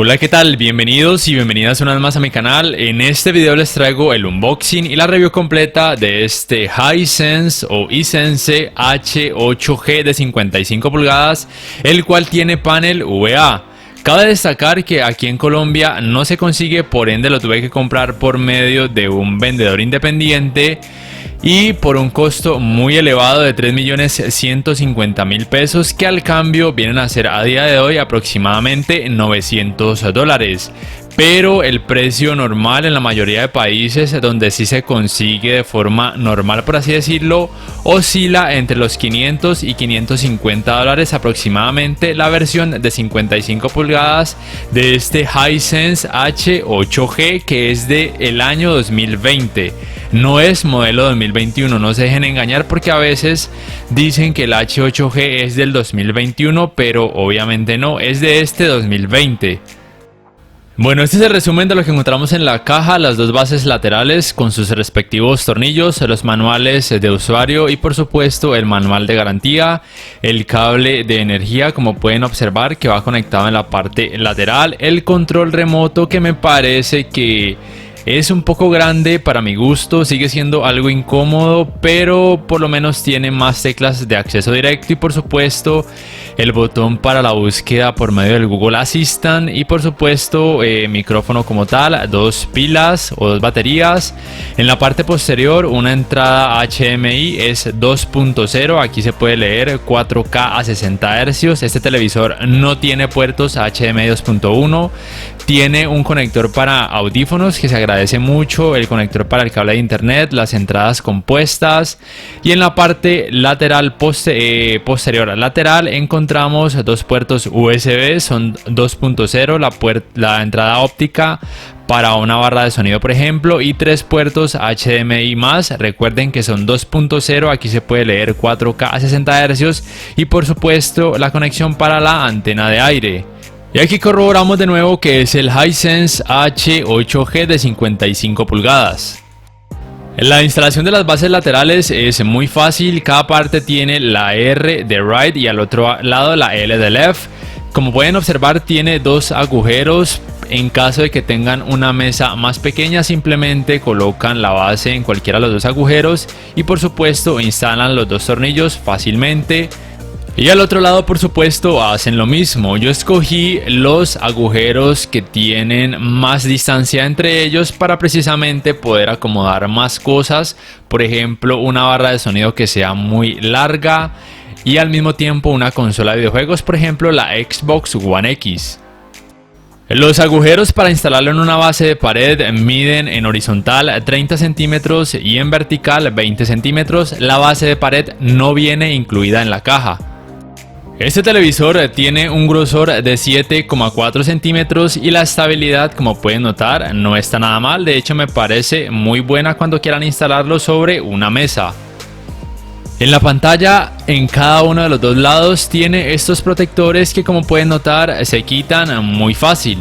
Hola, ¿qué tal? Bienvenidos y bienvenidas una vez más a mi canal. En este video les traigo el unboxing y la review completa de este Hisense o Hisense H8G de 55 pulgadas, el cual tiene panel VA. Cabe destacar que aquí en Colombia no se consigue, por ende lo tuve que comprar por medio de un vendedor independiente y por un costo muy elevado de 3.150.000 pesos, que al cambio vienen a ser a día de hoy aproximadamente $900. Pero el precio normal en la mayoría de países donde sí se consigue de forma normal, por así decirlo, oscila entre los 500 y $550 aproximadamente la versión de 55 pulgadas de este Hisense H8G, que es del año 2020. No es modelo 2021, no se dejen engañar porque a veces dicen que el H8G es del 2021, pero obviamente no, es de este 2020. Bueno, este es el resumen de lo que encontramos en la caja: las dos bases laterales con sus respectivos tornillos, los manuales de usuario y por supuesto el manual de garantía, el cable de energía como pueden observar que va conectado en la parte lateral, el control remoto que me parece que es un poco grande para mi gusto, sigue siendo algo incómodo, pero por lo menos tiene más teclas de acceso directo y por supuesto el botón para la búsqueda por medio del Google Assistant y por supuesto micrófono como tal, dos pilas o dos baterías. En la parte posterior una entrada HDMI es 2.0, aquí se puede leer 4K a 60 Hz. Este televisor no tiene puertos HDMI 2.1, tiene un conector para audífonos que se agradece mucho, el conector para el cable de internet, las entradas compuestas y en la parte lateral posterior lateral encontramos dos puertos USB, son 2.0, la entrada óptica para una barra de sonido por ejemplo y tres puertos HDMI más, recuerden que son 2.0, aquí se puede leer 4K a 60 Hz y por supuesto la conexión para la antena de aire. Y aquí corroboramos de nuevo que es el Hisense H8G de 55 pulgadas. La instalación de las bases laterales es muy fácil, cada parte tiene la R de right y al otro lado la L de left. Como pueden observar tiene dos agujeros. En caso de que tengan una mesa más pequeña simplemente colocan la base en cualquiera de los dos agujeros y por supuesto instalan los dos tornillos fácilmente. Y al otro lado por supuesto hacen lo mismo. Yo escogí los agujeros que tienen más distancia entre ellos para precisamente poder acomodar más cosas, por ejemplo una barra de sonido que sea muy larga y al mismo tiempo una consola de videojuegos, por ejemplo la Xbox One X. Los agujeros para instalarlo en una base de pared miden en horizontal 30 centímetros y en vertical 20 centímetros. La base de pared no viene incluida en la caja. Este televisor tiene un grosor de 7,4 centímetros y la estabilidad, como pueden notar, no está nada mal. De hecho me parece muy buena cuando quieran instalarlo sobre una mesa. En la pantalla, en cada uno de los dos lados tiene estos protectores que, como pueden notar, se quitan muy fácil.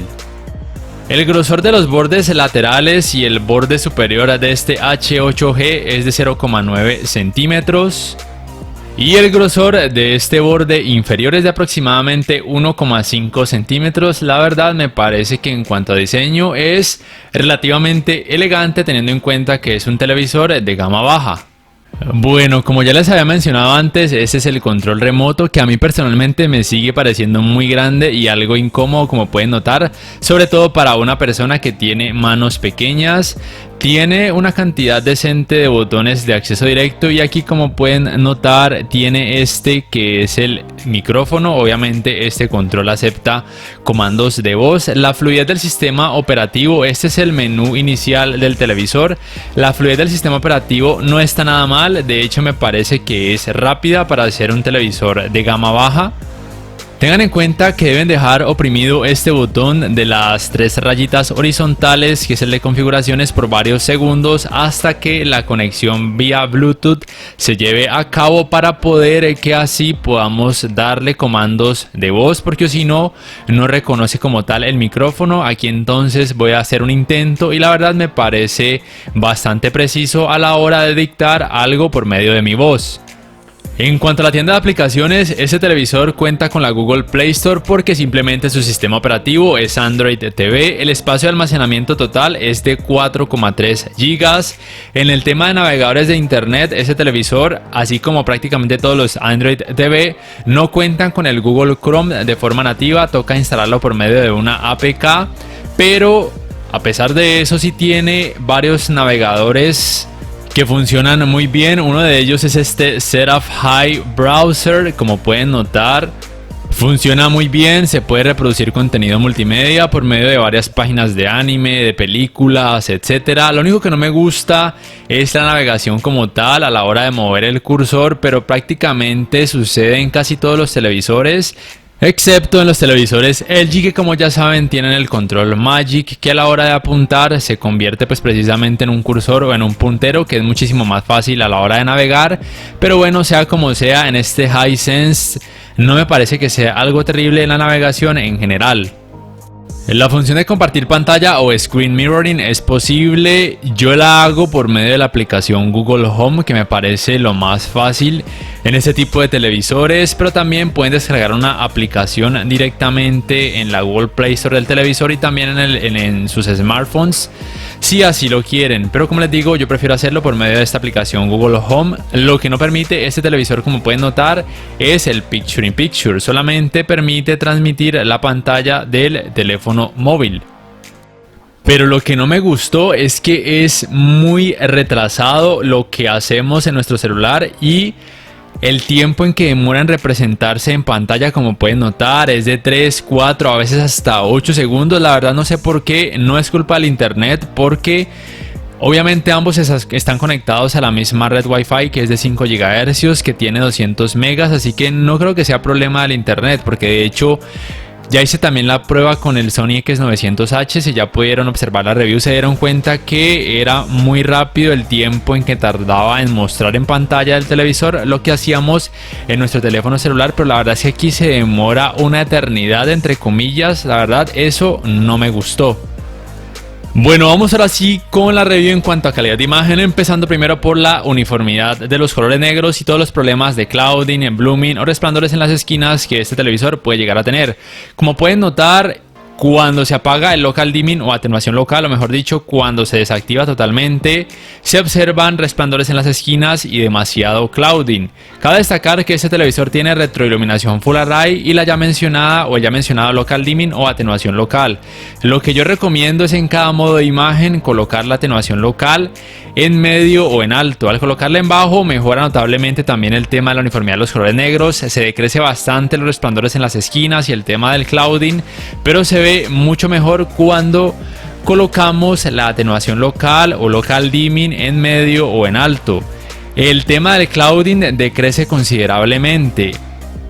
El grosor de los bordes laterales y el borde superior de este H8G es de 0,9 centímetros. Y el grosor de este borde inferior es de aproximadamente 1,5 centímetros. La verdad me parece que en cuanto a diseño es relativamente elegante, teniendo en cuenta que es un televisor de gama baja. Bueno, como ya les había mencionado antes, este es el control remoto, que a mí personalmente me sigue pareciendo muy grande y algo incómodo, como pueden notar, sobre todo para una persona que tiene manos pequeñas. Tiene una cantidad decente de botones de acceso directo y aquí, como pueden notar, tiene este que es el micrófono. Obviamente este control acepta comandos de voz. La fluidez del sistema operativo, este es el menú inicial del televisor. La fluidez del sistema operativo no está nada mal, de hecho me parece que es rápida para ser un televisor de gama baja. Tengan en cuenta que deben dejar oprimido este botón de las tres rayitas horizontales, que es el de configuraciones, por varios segundos hasta que la conexión vía Bluetooth se lleve a cabo, para poder que así podamos darle comandos de voz, porque si no, no reconoce como tal el micrófono. Aquí entonces voy a hacer un intento y la verdad me parece bastante preciso a la hora de dictar algo por medio de mi voz. En cuanto a la tienda de aplicaciones, este televisor cuenta con la Google Play Store porque simplemente su sistema operativo es Android TV, el espacio de almacenamiento total es de 4,3 GB. En el tema de navegadores de internet, este televisor, así como prácticamente todos los Android TV, no cuentan con el Google Chrome de forma nativa, toca instalarlo por medio de una APK, pero a pesar de eso sí tiene varios navegadores que funcionan muy bien. Uno de ellos es este Seraphim Browser, como pueden notar. Funciona muy bien, se puede reproducir contenido multimedia por medio de varias páginas de anime, de películas, etc. Lo único que no me gusta es la navegación como tal a la hora de mover el cursor, pero prácticamente sucede en casi todos los televisores, excepto en los televisores LG, que como ya saben tienen el control Magic, que a la hora de apuntar se convierte pues precisamente en un cursor o en un puntero, que es muchísimo más fácil a la hora de navegar. Pero bueno, sea como sea, en este Hisense no me parece que sea algo terrible en la navegación en general. La función de compartir pantalla o screen mirroring es posible. Yo la hago por medio de la aplicación Google Home, que me parece lo más fácil en este tipo de televisores, pero también pueden descargar una aplicación directamente en la Google Play Store del televisor y también en sus smartphones, si así lo quieren. Pero como les digo, yo prefiero hacerlo por medio de esta aplicación Google Home. Lo que no permite este televisor, como pueden notar, es el Picture in Picture. Solamente permite transmitir la pantalla del teléfono móvil. Pero lo que no me gustó es que es muy retrasado lo que hacemos en nuestro celular, y el tiempo en que demora en representarse en pantalla, como pueden notar, es de 3, 4, a veces hasta 8 segundos. La verdad no sé por qué, no es culpa del internet, porque obviamente ambos están conectados a la misma red Wi-Fi, que es de 5 GHz, que tiene 200 megas, así que no creo que sea problema del internet, porque de hecho ya hice también la prueba con el Sony X900H. Si ya pudieron observar la review, se dieron cuenta que era muy rápido el tiempo en que tardaba en mostrar en pantalla del televisor lo que hacíamos en nuestro teléfono celular, pero la verdad es que aquí se demora una eternidad, entre comillas. La verdad, eso no me gustó. Bueno, vamos ahora sí con la review en cuanto a calidad de imagen, empezando primero por la uniformidad de los colores negros y todos los problemas de clouding, blooming o resplandores en las esquinas que este televisor puede llegar a tener. Como pueden notar, cuando se apaga el local dimming o atenuación local, o mejor dicho, cuando se desactiva totalmente, se observan resplandores en las esquinas y demasiado clouding. Cabe destacar que este televisor tiene retroiluminación Full Array y la ya mencionada o el ya mencionado local dimming o atenuación local. Lo que yo recomiendo es en cada modo de imagen colocar la atenuación local en medio o en alto. Al colocarla en bajo mejora notablemente también el tema de la uniformidad de los colores negros, se decrece bastante los resplandores en las esquinas y el tema del clouding, pero se ve mucho mejor cuando colocamos la atenuación local o local dimming en medio o en alto. El tema del clouding decrece considerablemente,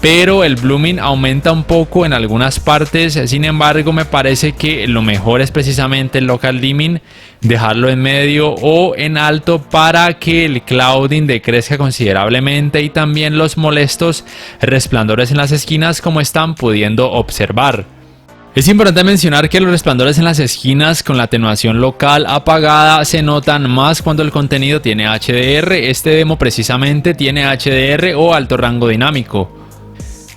pero el blooming aumenta un poco en algunas partes. Sin embargo, me parece que lo mejor es precisamente el local dimming, dejarlo en medio o en alto para que el clouding decrezca considerablemente y también los molestos resplandores en las esquinas, como están pudiendo observar. Es importante mencionar que los resplandores en las esquinas con la atenuación local apagada se notan más cuando el contenido tiene HDR. Este demo precisamente tiene HDR o alto rango dinámico.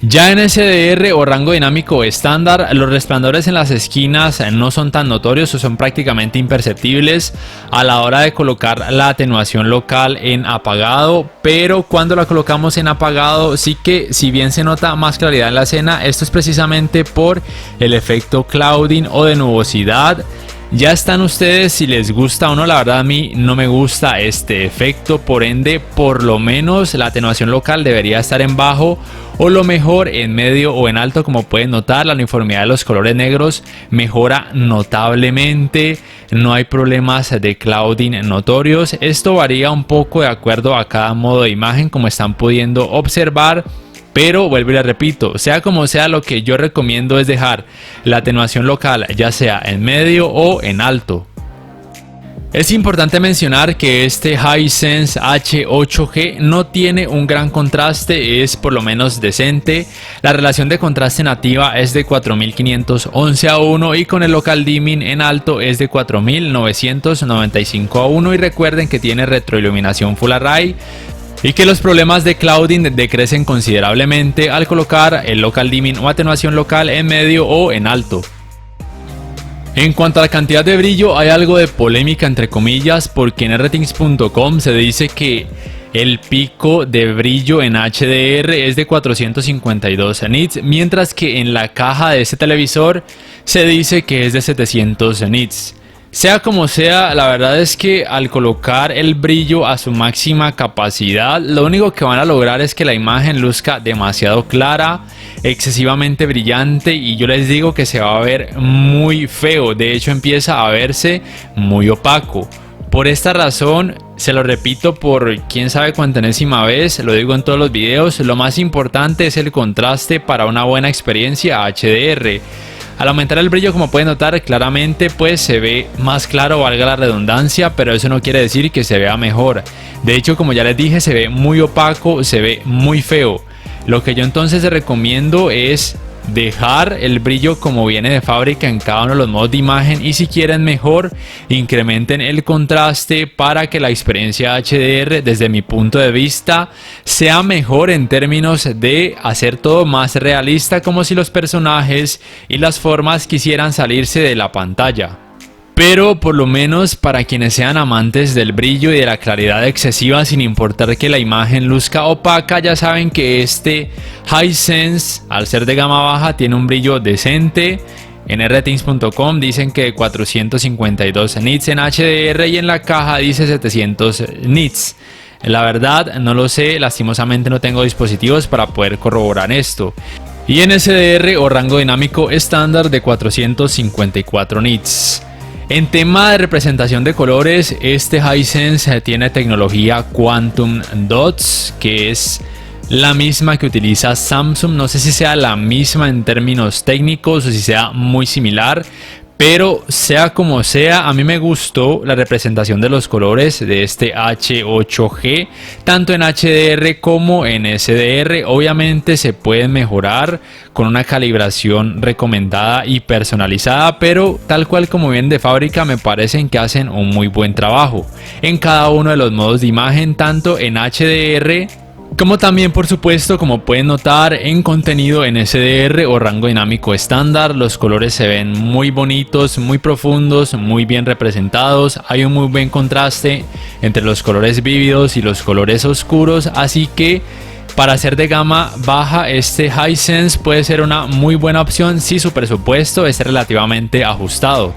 Ya en SDR o rango dinámico estándar, los resplandores en las esquinas no son tan notorios o son prácticamente imperceptibles a la hora de colocar la atenuación local en apagado, pero cuando la colocamos en apagado sí que, si bien se nota más claridad en la escena, esto es precisamente por el efecto clouding o de nubosidad. Ya están ustedes si les gusta o no. La verdad, a mí no me gusta este efecto, por ende por lo menos la atenuación local debería estar en bajo o lo mejor en medio o en alto. Como pueden notar, la uniformidad de los colores negros mejora notablemente, no hay problemas de clouding notorios. Esto varía un poco de acuerdo a cada modo de imagen, como están pudiendo observar. Pero vuelvo y les repito, sea como sea, lo que yo recomiendo es dejar la atenuación local ya sea en medio o en alto. Es importante mencionar que este Hisense H8G no tiene un gran contraste, es por lo menos decente. La relación de contraste nativa es de 4511:1 y con el local dimming en alto es de 4995:1, y recuerden que tiene retroiluminación Full Array. y que los problemas de clouding decrecen considerablemente al colocar el local dimming o atenuación local en medio o en alto. En cuanto a la cantidad de brillo, hay algo de polémica entre comillas, porque en rtings.com se dice que el pico de brillo en HDR es de 452 nits, mientras que en la caja de este televisor se dice que es de 700 nits. Sea como sea, la verdad es que al colocar el brillo a su máxima capacidad, lo único que van a lograr es que la imagen luzca demasiado clara, excesivamente brillante, y yo les digo que se va a ver muy feo. De hecho, empieza a verse muy opaco. Por esta razón, se lo repito por quién sabe cuántenésima vez, lo digo en todos los videos, lo más importante es el contraste para una buena experiencia HDR. Al aumentar el brillo, como pueden notar claramente, pues se ve más claro, valga la redundancia, pero eso no quiere decir que se vea mejor. De hecho, como ya les dije, se ve muy opaco, se ve muy feo. Lo que yo entonces recomiendo es dejar el brillo como viene de fábrica en cada uno de los modos de imagen, y si quieren mejor, incrementen el contraste para que la experiencia HDR, desde mi punto de vista, sea mejor en términos de hacer todo más realista, como si los personajes y las formas quisieran salirse de la pantalla. Pero por lo menos para quienes sean amantes del brillo y de la claridad excesiva, sin importar que la imagen luzca opaca, ya saben que este Hisense, al ser de gama baja, tiene un brillo decente. En rtings.com dicen que 452 nits en HDR y en la caja dice 700 nits. La verdad no lo sé, lastimosamente no tengo dispositivos para poder corroborar esto. Y en SDR o rango dinámico estándar de 454 nits. En tema de representación de colores, este Hisense tiene tecnología Quantum Dots, que es la misma que utiliza Samsung. No sé si sea la misma en términos técnicos o si sea muy similar, pero sea como sea, a mí me gustó la representación de los colores de este H8G, tanto en HDR como en SDR. Obviamente se pueden mejorar con una calibración recomendada y personalizada, pero tal cual como vienen de fábrica, me parecen que hacen un muy buen trabajo en cada uno de los modos de imagen, tanto en HDR como también, por supuesto, como pueden notar, en contenido en SDR o rango dinámico estándar. Los colores se ven muy bonitos, muy profundos, muy bien representados. Hay un muy buen contraste entre los colores vívidos y los colores oscuros, así que para ser de gama baja, este Hisense puede ser una muy buena opción si su presupuesto es relativamente ajustado.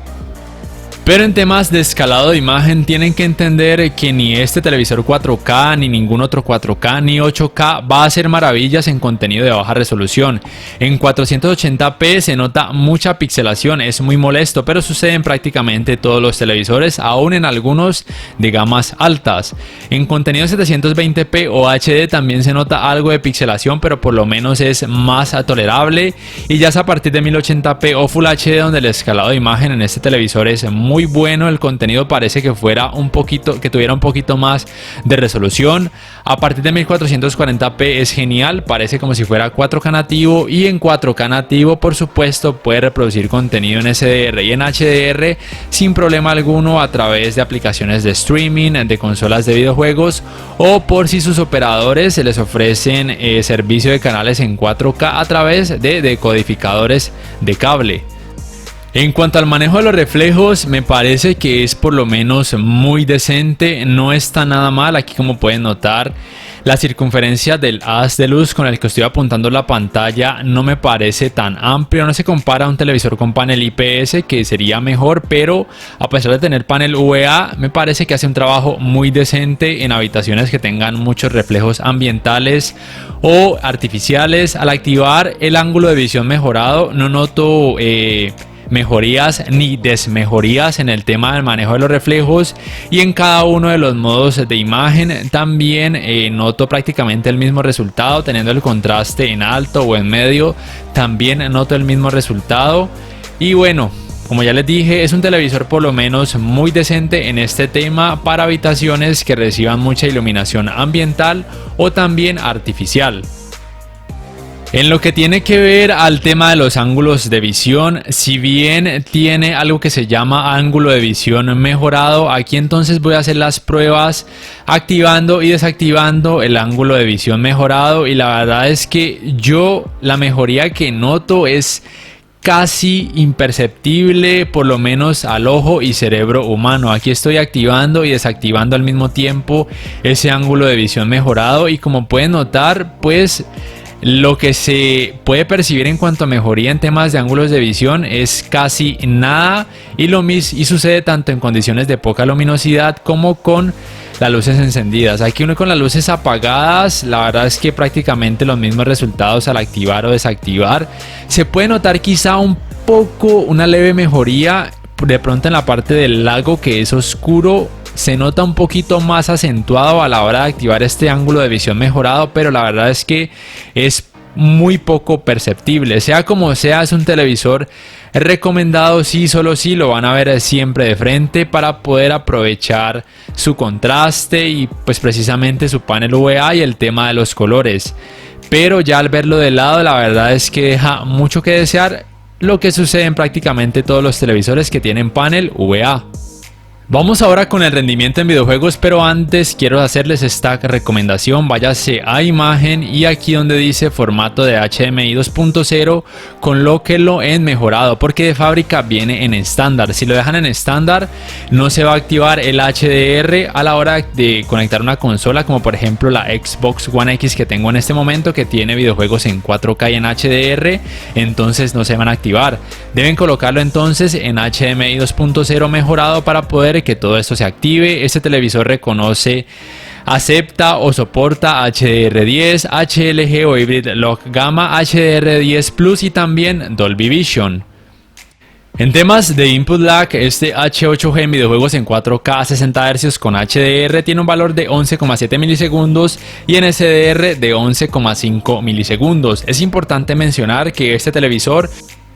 Pero en temas de escalado de imagen tienen que entender que ni este televisor 4K, ni ningún otro 4K, ni 8K va a hacer maravillas en contenido de baja resolución. En 480p se nota mucha pixelación, es muy molesto, pero sucede en prácticamente todos los televisores, aún en algunos de gamas altas. En contenido 720p o HD también se nota algo de pixelación, pero por lo menos es más tolerable, y ya es a partir de 1080p o Full HD donde el escalado de imagen en este televisor es muy bueno. El contenido parece que tuviera un poquito más de resolución. A partir de 1440p es genial, parece como si fuera 4K nativo, y en 4K nativo por supuesto puede reproducir contenido en SDR y en HDR sin problema alguno a través de aplicaciones de streaming, de consolas de videojuegos, o por si sus operadores se les ofrecen servicio de canales en 4K a través de decodificadores de cable. En cuanto al manejo de los reflejos, me parece que es por lo menos muy decente, no está nada mal. Aquí, como pueden notar, la circunferencia del haz de luz con el que estoy apuntando la pantalla no me parece tan amplio, no se compara a un televisor con panel IPS, que sería mejor, pero a pesar de tener panel UVA, me parece que hace un trabajo muy decente en habitaciones que tengan muchos reflejos ambientales o artificiales. Al activar el ángulo de visión mejorado, no noto mejorías ni desmejorías en el tema del manejo de los reflejos, y en cada uno de los modos de imagen también noto prácticamente el mismo resultado. Teniendo el contraste en alto o en medio, también noto el mismo resultado. Y bueno, como ya les dije, es un televisor por lo menos muy decente en este tema para habitaciones que reciban mucha iluminación ambiental o también artificial. En lo que tiene que ver al tema de los ángulos de visión, si bien tiene algo que se llama ángulo de visión mejorado, aquí entonces voy a hacer las pruebas activando y desactivando el ángulo de visión mejorado, y la verdad es que yo la mejoría que noto es casi imperceptible, por lo menos al ojo y cerebro humano. Aquí estoy activando y desactivando al mismo tiempo ese ángulo de visión mejorado, y como pueden notar, pues lo que se puede percibir en cuanto a mejoría en temas de ángulos de visión es casi nada, y sucede tanto en condiciones de poca luminosidad como con las luces encendidas. Aquí uno con las luces apagadas, la verdad es que prácticamente los mismos resultados al activar o desactivar. Se puede notar quizá un poco una leve mejoría de pronto en la parte del lago, que es oscuro. Se nota un poquito más acentuado a la hora de activar este ángulo de visión mejorado, pero la verdad es que es muy poco perceptible. Sea como sea, es un televisor recomendado sí, solo sí lo van a ver siempre de frente para poder aprovechar su contraste y pues precisamente su panel VA y el tema de los colores. Pero ya al verlo de lado, la verdad es que deja mucho que desear, lo que sucede en prácticamente todos los televisores que tienen panel VA. Vamos ahora con el rendimiento en videojuegos, pero antes quiero hacerles esta recomendación. Váyase a imagen y aquí donde dice formato de HDMI 2.0, colóquelo en mejorado, porque de fábrica viene en estándar. Si lo dejan en estándar, no se va a activar el HDR a la hora de conectar una consola, como por ejemplo la Xbox One X que tengo en este momento, que tiene videojuegos en 4K y en HDR, entonces no se van a activar. Deben colocarlo entonces en HDMI 2.0 mejorado para poder que todo esto se active. Este televisor reconoce, acepta o soporta HDR10, HLG o Hybrid Lock Gamma, HDR10 Plus y también Dolby Vision. En temas de input lag, este H8G en videojuegos en 4K a 60 Hz con HDR tiene un valor de 11,7 milisegundos y en SDR de 11,5 milisegundos. Es importante mencionar que este televisor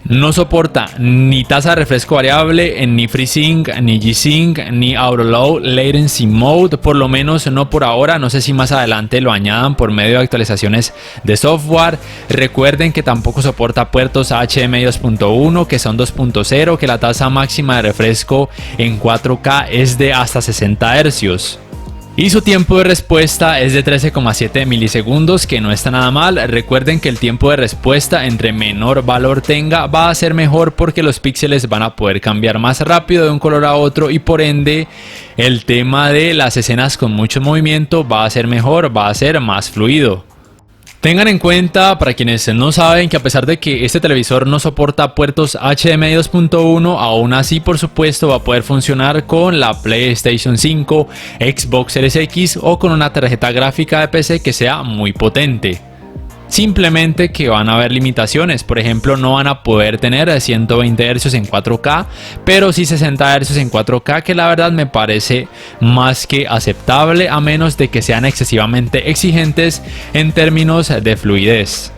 no soporta ni tasa de refresco variable, ni FreeSync, ni G-Sync, ni Auto Low Latency Mode, por lo menos no por ahora. No sé si más adelante lo añadan por medio de actualizaciones de software. Recuerden que tampoco soporta puertos HDMI 2.1, que son 2.0, que la tasa máxima de refresco en 4K es de hasta 60 Hz. Y su tiempo de respuesta es de 13,7 milisegundos, que no está nada mal. Recuerden que el tiempo de respuesta entre menor valor tenga va a ser mejor, porque los píxeles van a poder cambiar más rápido de un color a otro, y por ende el tema de las escenas con mucho movimiento va a ser mejor, va a ser más fluido. Tengan en cuenta, para quienes no saben, que a pesar de que este televisor no soporta puertos HDMI 2.1, aún así por supuesto va a poder funcionar con la PlayStation 5, Xbox Series X o con una tarjeta gráfica de PC que sea muy potente. Simplemente que van a haber limitaciones. Por ejemplo, no van a poder tener 120 Hz en 4K, pero sí 60 Hz en 4K, que la verdad me parece más que aceptable, a menos de que sean excesivamente exigentes en términos de fluidez.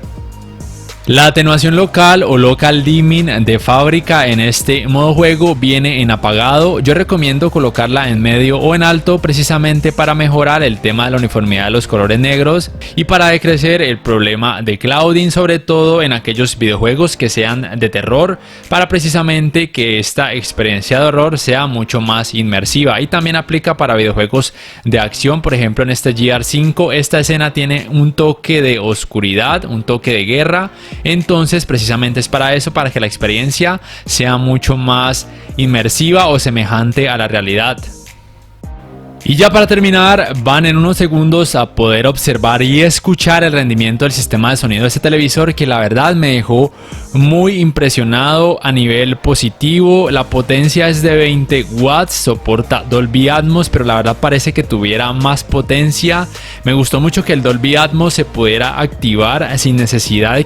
La atenuación local o local dimming de fábrica en este modo juego viene en apagado. Yo recomiendo colocarla en medio o en alto, precisamente para mejorar el tema de la uniformidad de los colores negros y para decrecer el problema de clouding, sobre todo en aquellos videojuegos que sean de terror, para precisamente que esta experiencia de horror sea mucho más inmersiva. Y también aplica para videojuegos de acción. Por ejemplo, en este GR5 esta escena tiene un toque de oscuridad, un toque de guerra. Entonces precisamente es para eso, para que la experiencia sea mucho más inmersiva o semejante a la realidad. Y ya para terminar, van en unos segundos a poder observar y escuchar el rendimiento del sistema de sonido de este televisor, que la verdad me dejó muy impresionado a nivel positivo. La potencia es de 20 watts, soporta Dolby Atmos, pero la verdad parece que tuviera más potencia. Me gustó mucho que el Dolby Atmos se pudiera activar sin necesidad de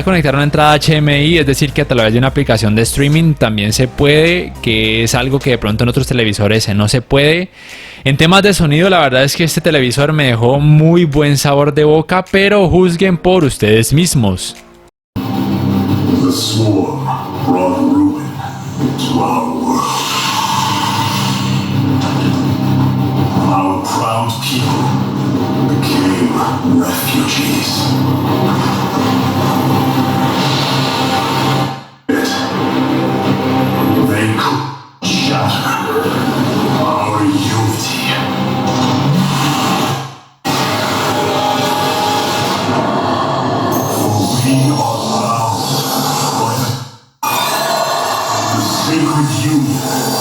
conectar una entrada HDMI, es decir, que a través de una aplicación de streaming también se puede, que es algo que de pronto en otros televisores no se puede. En temas de sonido, la verdad es que este televisor me dejó muy buen sabor de boca, pero juzguen por ustedes mismos. The swarm brought ruin to our world. Our proud people became refugees. They could shatter our unity. For we are bound by the sacred union